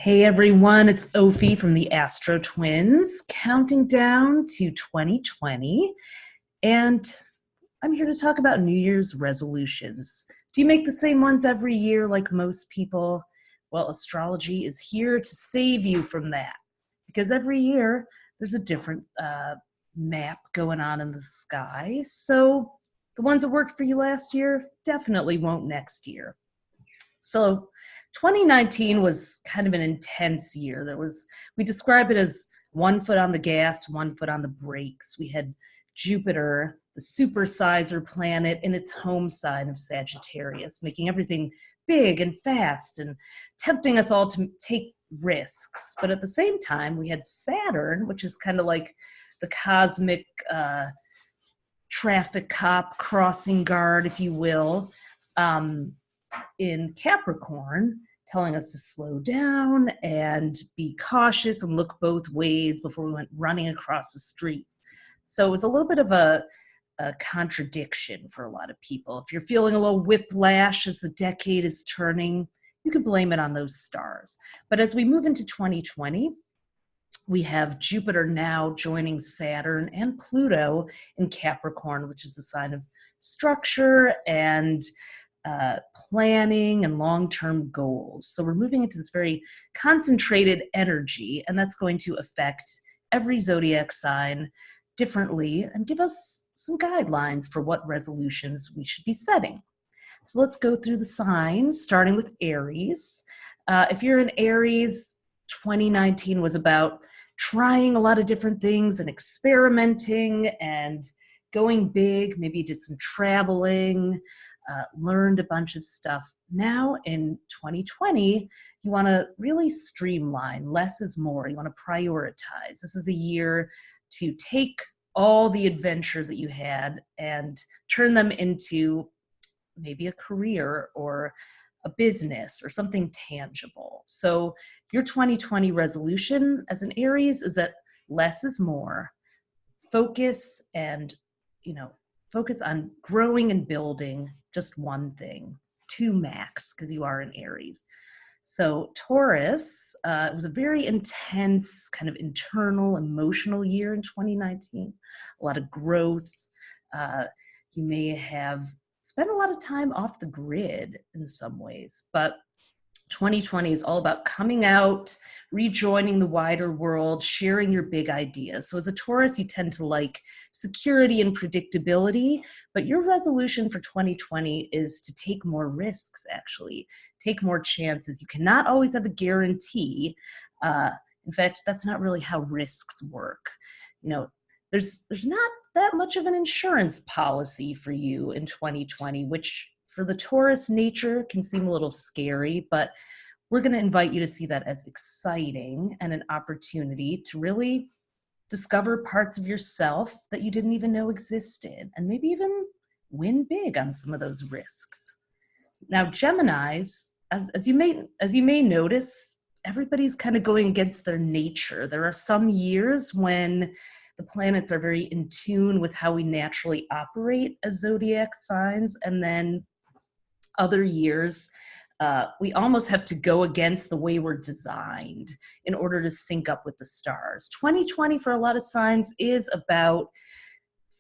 Hey everyone, it's Ophi from the AstroTwins, counting down to 2020, and I'm here to talk about New Year's resolutions. Do you make the same ones every year like most people? Well, astrology is here to save you from that, because every year there's a different map going on in the sky, so the ones that worked for you last year definitely won't next year. So 2019 was kind of an intense year. We describe it as 1 foot on the gas, 1 foot on the brakes. We had Jupiter, the supersizer planet, in its home sign of Sagittarius, making everything big and fast and tempting us all to take risks. But at the same time, we had Saturn, which is kind of like the cosmic traffic cop, crossing guard, if you will, in Capricorn, telling us to slow down and be cautious and look both ways before we went running across the street. So it was a little bit of a contradiction for a lot of people. If you're feeling a little whiplash as the decade is turning, you can blame it on those stars. But as we move into 2020, we have Jupiter now joining Saturn and Pluto in Capricorn, which is the sign of structure and planning and long-term goals. So we're moving into this very concentrated energy, and that's going to affect every zodiac sign differently and give us some guidelines for what resolutions we should be setting. So let's go through the signs, starting with Aries. If you're in Aries, 2019 was about trying a lot of different things and experimenting and going big. Maybe you did some traveling, learned a bunch of stuff. Now in 2020, you want to really streamline. Less is more. You want to prioritize. This is a year to take all the adventures that you had and turn them into maybe a career or a business or something tangible. So your 2020 resolution as an Aries is that less is more. Focus on growing and building just one thing, two max, because you are an Aries. So Taurus, it was a very intense kind of internal, emotional year in 2019. A lot of growth. You may have spent a lot of time off the grid in some ways, but 2020 is all about coming out, rejoining the wider world, sharing your big ideas. So as a Taurus, you tend to like security and predictability, but your resolution for 2020 is to take more risks, actually, take more chances. You cannot always have a guarantee. In fact, that's not really how risks work. There's not that much of an insurance policy for you in 2020, which for the Taurus nature can seem a little scary, but we're going to invite you to see that as exciting and an opportunity to really discover parts of yourself that you didn't even know existed, and maybe even win big on some of those risks. Now, Geminis, as you may notice, everybody's kind of going against their nature. There are some years when the planets are very in tune with how we naturally operate as zodiac signs, and then other years, we almost have to go against the way we're designed in order to sync up with the stars. 2020 for a lot of signs is about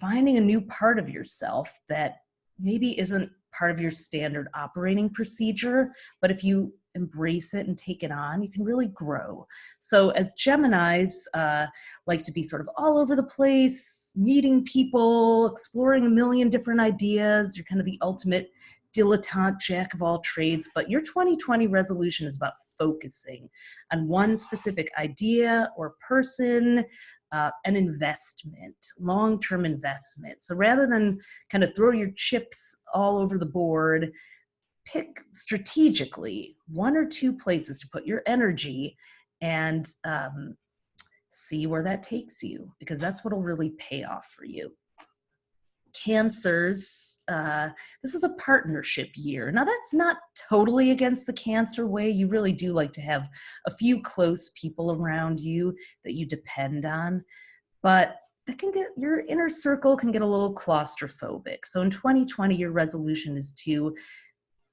finding a new part of yourself that maybe isn't part of your standard operating procedure, but if you embrace it and take it on, you can really grow. So as Geminis, like to be sort of all over the place, meeting people, exploring a million different ideas. You're kind of the ultimate dilettante, jack of all trades, but your 2020 resolution is about focusing on one specific idea or person, an investment, long-term investment. So rather than kind of throw your chips all over the board, pick strategically one or two places to put your energy and see where that takes you, because that's what will really pay off for you. Cancers, this is a partnership year. Now, that's not totally against the Cancer way. You really do like to have a few close people around you that you depend on, but your inner circle can get a little claustrophobic. So in 2020, your resolution is to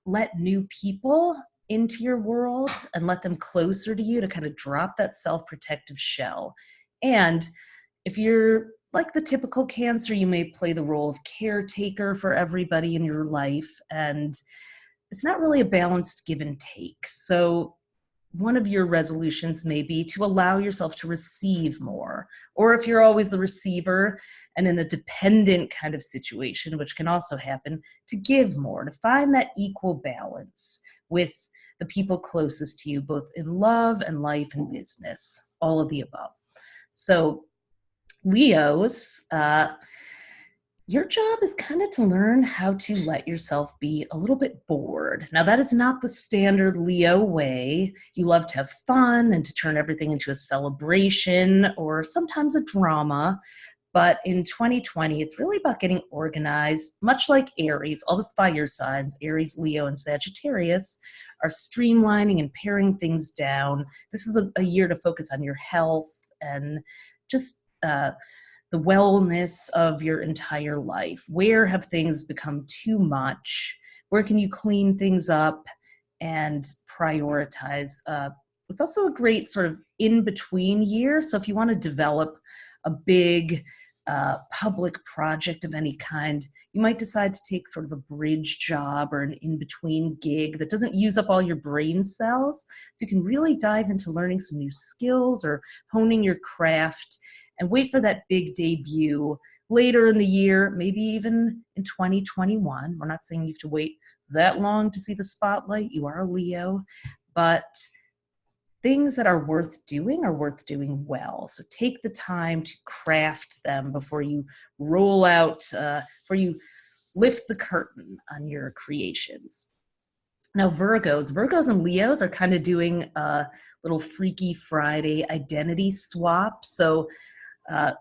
let new people into your world and let them closer to you to kind of drop that self-protective shell. And if you're like the typical Cancer, you may play the role of caretaker for everybody in your life, and it's not really a balanced give and take. So one of your resolutions may be to allow yourself to receive more. Or if you're always the receiver and in a dependent kind of situation, which can also happen, to give more, to find that equal balance with the people closest to you, both in love and life and business, all of the above. So Leos, your job is kind of to learn how to let yourself be a little bit bored. Now, that is not the standard Leo way. You love to have fun and to turn everything into a celebration or sometimes a drama. But in 2020, it's really about getting organized, much like Aries. All the fire signs, Aries, Leo, and Sagittarius, are streamlining and paring things down. This is a year to focus on your health and just the wellness of your entire life. Where have things become too much? Where can you clean things up and prioritize? It's also a great sort of in-between year. So if you want to develop a big public project of any kind, you might decide to take sort of a bridge job or an in-between gig that doesn't use up all your brain cells. So you can really dive into learning some new skills or honing your craft and wait for that big debut later in the year, maybe even in 2021. We're not saying you have to wait that long to see the spotlight. You are a Leo, but things that are worth doing well. So take the time to craft them before you roll out, before you lift the curtain on your creations. Now, Virgos and Leos are kind of doing a little Freaky Friday identity swap. So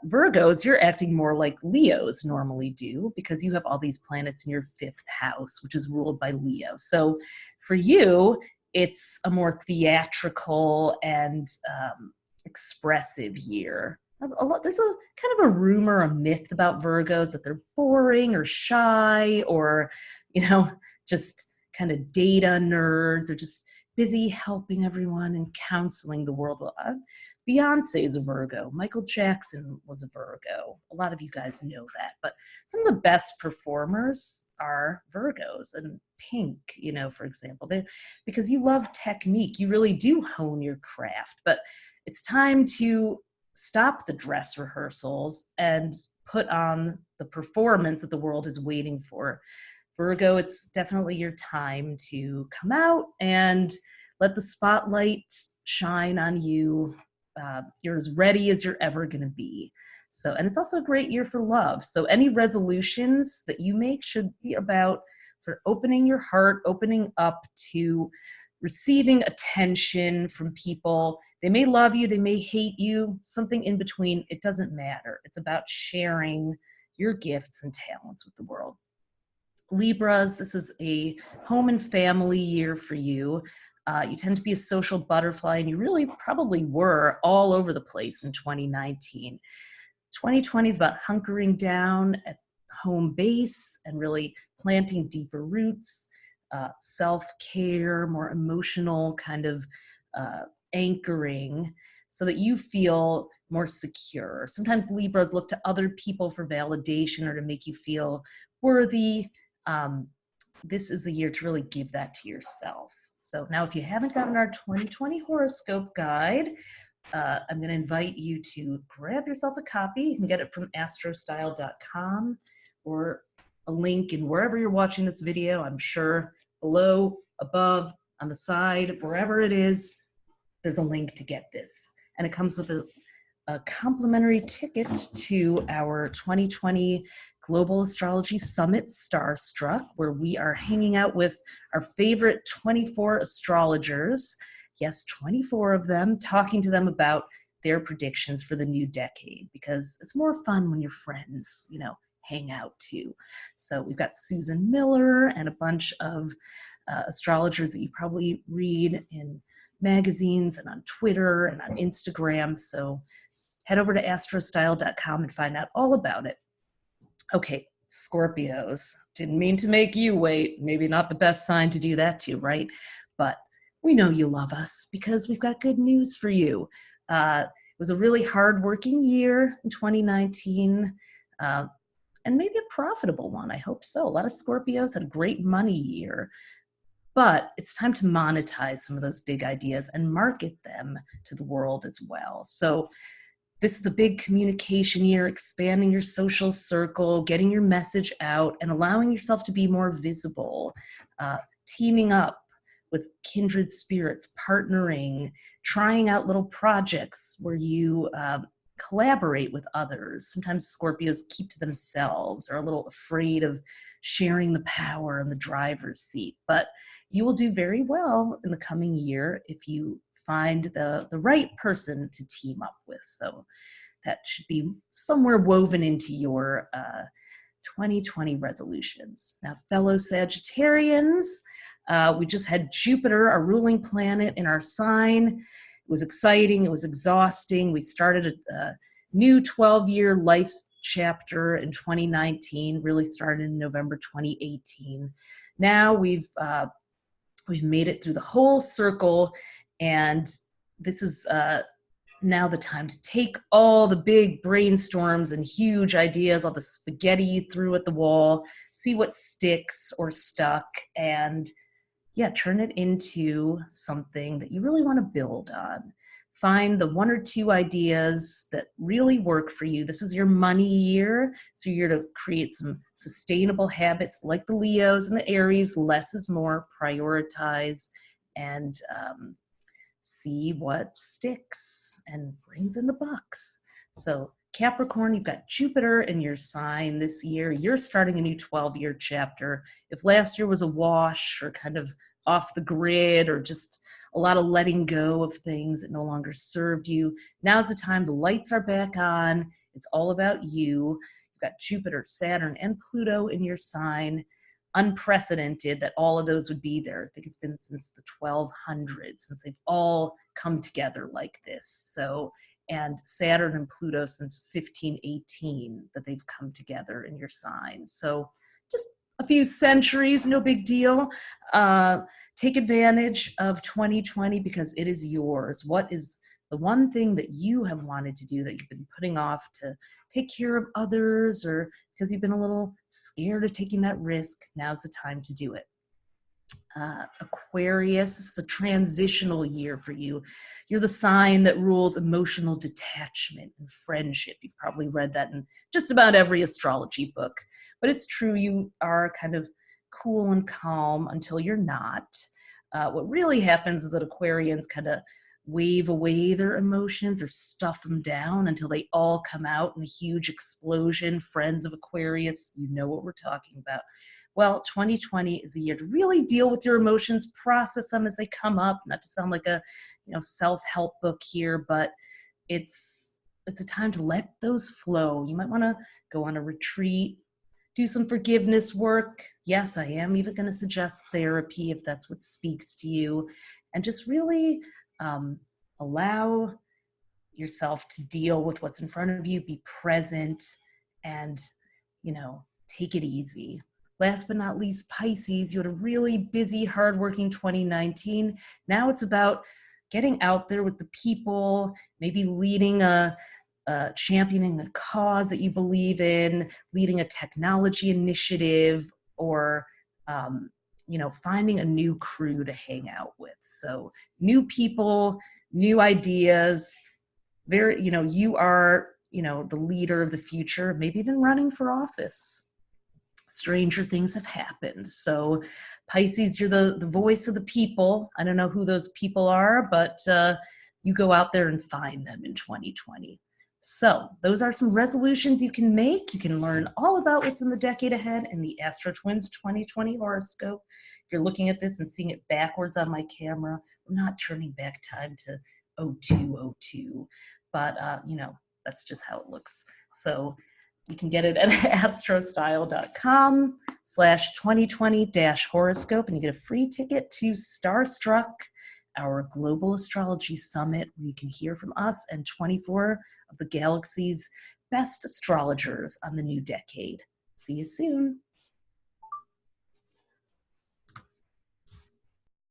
Virgos, you're acting more like Leos normally do because you have all these planets in your 5th house, which is ruled by Leo. So for you, it's a more theatrical and expressive year. There's a kind of a rumor, a myth about Virgos that they're boring or shy or, just kind of data nerds or just busy helping everyone and counseling the world. Beyonce is a Virgo. Michael Jackson was a Virgo. A lot of you guys know that. But some of the best performers are Virgos. And Pink, for example, because you love technique. You really do hone your craft. But it's time to stop the dress rehearsals and put on the performance that the world is waiting for. Virgo, it's definitely your time to come out and let the spotlight shine on you. You're as ready as you're ever going to be. So, and it's also a great year for love. So any resolutions that you make should be about sort of opening your heart, opening up to receiving attention from people. They may love you, they may hate you, something in between. It doesn't matter. It's about sharing your gifts and talents with the world. Libras, this is a home and family year for you. You tend to be a social butterfly, and you really probably were all over the place in 2019. 2020 is about hunkering down at home base and really planting deeper roots, self-care, more emotional kind of anchoring so that you feel more secure. Sometimes Libras look to other people for validation or to make you feel worthy. This is the year to really give that to yourself. So now if you haven't gotten our 2020 horoscope guide, I'm going to invite you to grab yourself a copy. You can get it from astrostyle.com or a link in wherever you're watching this video. I'm sure below, above, on the side, wherever it is, there's a link to get this. And it comes with a complimentary ticket to our 2020 Global Astrology Summit Starstruck, where we are hanging out with our favorite 24 astrologers. Yes, 24 of them, talking to them about their predictions for the new decade, because it's more fun when your friends, hang out too. So we've got Susan Miller and a bunch of astrologers that you probably read in magazines and on Twitter and on Instagram. So head over to astrostyle.com and find out all about it. Okay, Scorpios. Didn't mean to make you wait. Maybe not the best sign to do that to, right? But we know you love us because we've got good news for you. It was a really hard-working year in 2019, and maybe a profitable one. I hope so. A lot of Scorpios had a great money year. But it's time to monetize some of those big ideas and market them to the world as well. So this is a big communication year, expanding your social circle, getting your message out, and allowing yourself to be more visible, teaming up with kindred spirits, partnering, trying out little projects where you collaborate with others. Sometimes Scorpios keep to themselves, are a little afraid of sharing the power in the driver's seat. But you will do very well in the coming year if you find the right person to team up with. So that should be somewhere woven into your 2020 resolutions. Now, fellow Sagittarians, we just had Jupiter, our ruling planet, in our sign. It was exciting. It was exhausting. We started a new 12-year life chapter in 2019, really started in November 2018. Now we've made it through the whole circle, and this is now the time to take all the big brainstorms and huge ideas, all the spaghetti you threw at the wall, see what sticks or stuck, and turn it into something that you really want to build on. Find the one or two ideas that really work for you. This is your money year, so you're to create some sustainable habits like the Leos and the Aries. Less is more. Prioritize and see what sticks and brings in the bucks. So Capricorn, you've got Jupiter in your sign this year. You're starting a new 12-year chapter. If last year was a wash or kind of off the grid or just a lot of letting go of things that no longer served you, now's the time. The lights are back on. It's all about you. You've got Jupiter, Saturn, and Pluto in your sign. Unprecedented that all of those would be there. I think it's been since the 1200s since they've all come together like this. So, and Saturn and Pluto since 1518 that they've come together in your sign. So just a few centuries, no big deal. Take advantage of 2020 because it is yours. What is the one thing that you have wanted to do that you've been putting off to take care of others, or because you've been a little scared of taking that risk? Now's the time to do it. Aquarius, this is a transitional year for you. You're the sign that rules emotional detachment and friendship. You've probably read that in just about every astrology book, but it's true. You are kind of cool and calm until you're not. What really happens is that Aquarians kind of wave away their emotions or stuff them down until they all come out in a huge explosion. Friends of Aquarius, you know what we're talking about. Well, 2020 is a year to really deal with your emotions, process them as they come up. Not to sound like a self-help book here, but it's a time to let those flow. You might want to go on a retreat, do some forgiveness work. Yes, I am even going to suggest therapy if that's what speaks to you, and just really allow yourself to deal with what's in front of you, be present, and take it easy. Last but not least, Pisces, you had a really busy, hardworking 2019. Now it's about getting out there with the people, maybe leading championing a cause that you believe in, leading a technology initiative, or finding a new crew to hang out with. So new people, new ideas. You are the leader of the future, maybe even running for office. Stranger things have happened. So Pisces, you're the voice of the people. I don't know who those people are, but you go out there and find them in 2020. So those are some resolutions you can make. You can learn all about what's in the decade ahead in the AstroTwins 2020 horoscope. If you're looking at this and seeing it backwards on my camera, we're not turning back time to 0202, but that's just how it looks. So you can get it at astrostyle.com/2020-horoscope, and you get a free ticket to Starstruck, our global astrology summit, where you can hear from us and 24 of the galaxy's best astrologers on the new decade. See you soon.